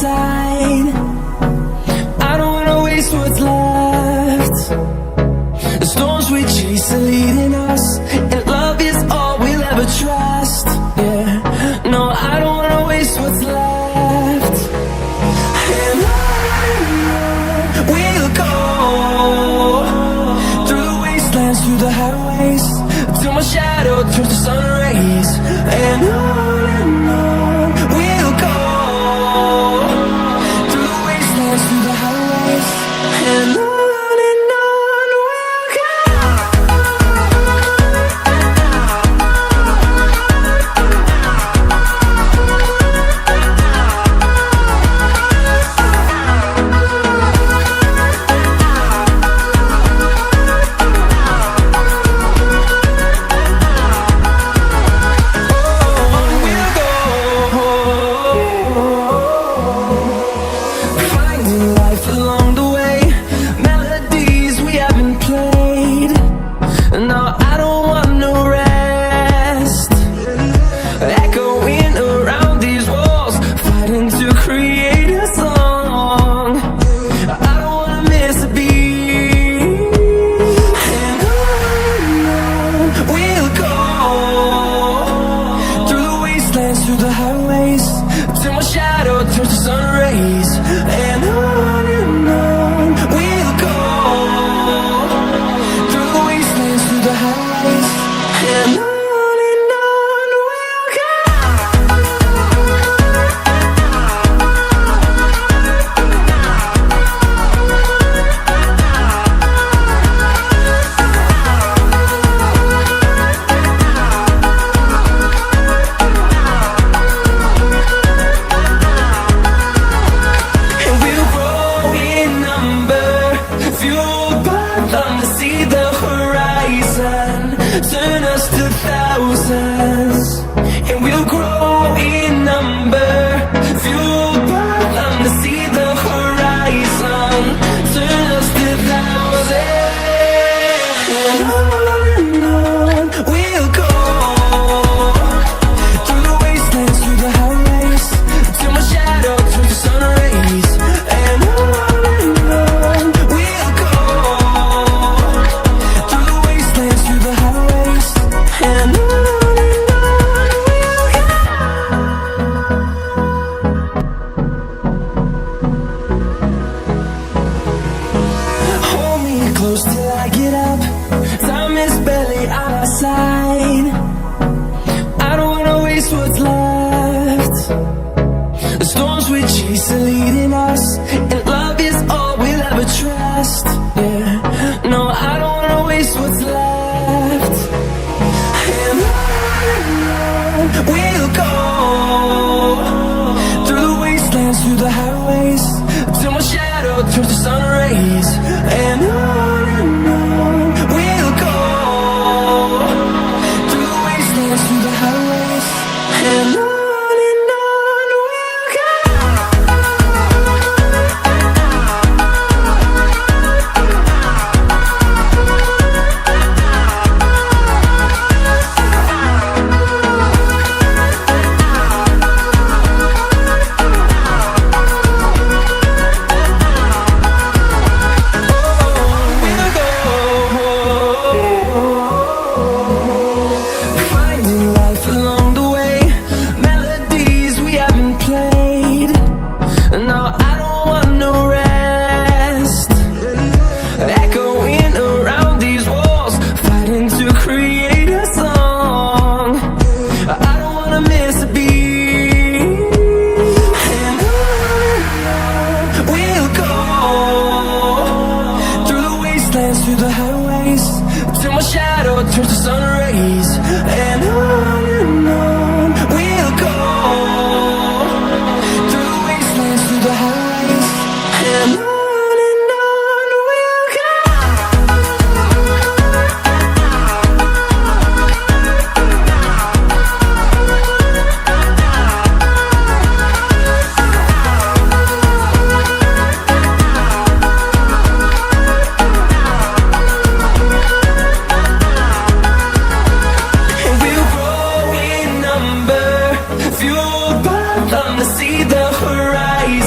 side. I don't wanna waste what's left. The storms we chase are leading us, and love is all we'll ever trust. Yeah, no, I don't wanna waste what's left. And on we'll go, through the wastelands, through the highways, till my shadow turns to sun rays. And on we'll go, through the wastelands, through the highways, and on we'll go. Through the highways, till my shadow turns to sun rays. And on we'll go, through the wastelands, through the highways, and on we'll go. Turn us to thousands, and we'll grow in number, fueled by them to see the horizon. Turn us to thousands, and on we'll go, through the wastelands, through the highways, till my shadow turns to sun rays. And on we'll go, through the wastelands, through the highways, and on we'll go. Hold me close till I get up. Time is barely on our side. I don't wanna waste what's left. The storms we chase are leading us, and love is all we'll ever trust. Yeah, no, I don't wanna waste what's left. And on we'll go, through the wastelands, through the highways, till my shadow turns to sun rays. And on we'll go, through the wastelands, through the highways, and on we'll go. Oh,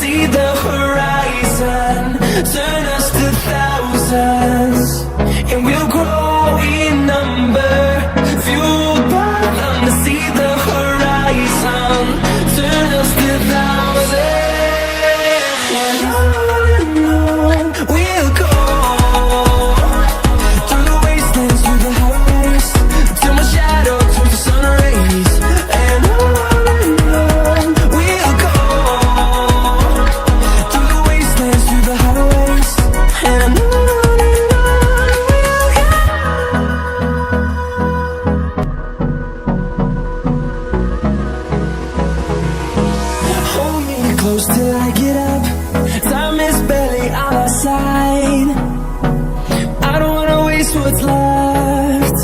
See the horizon, turn us to thousands, and we'll grow in number, fueled by them to see the horizon, turn us to thousands, and on we'll go, through the wastelands, through the highways, till my shadow turns to sun rays, and on we'll go. Close till I get up, time is barely on our side. I don't wanna waste what's left.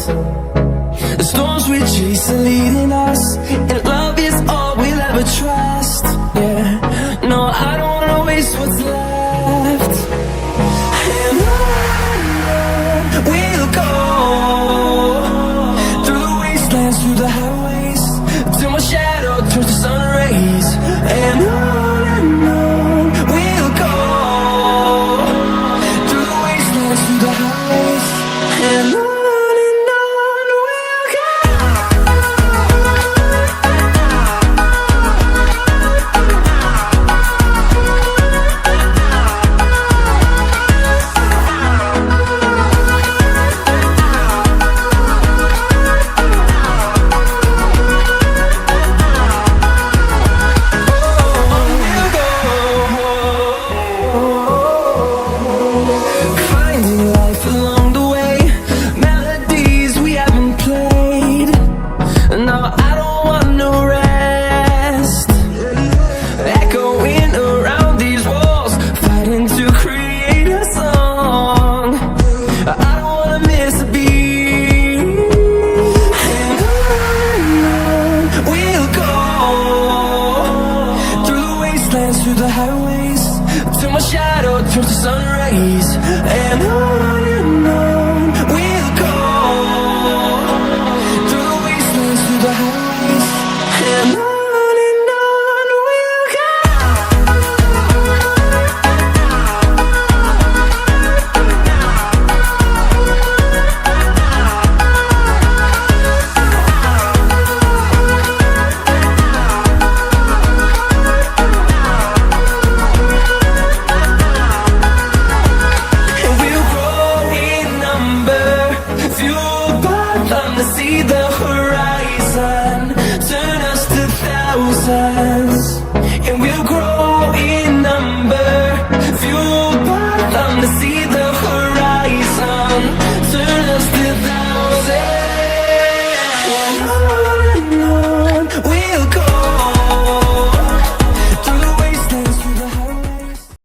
The storms we chase are leading us, and love is all we'll ever trust. Yeah, no, I don't wanna waste what's left. And on we'll go, through the wastelands, through the highways, till my shadow turns to sun rays. And on and on we'll go. the highs, and on we'll go. And we'll grow in number, fueled by them to see the horizon, turn us to thousands. And we'll grow in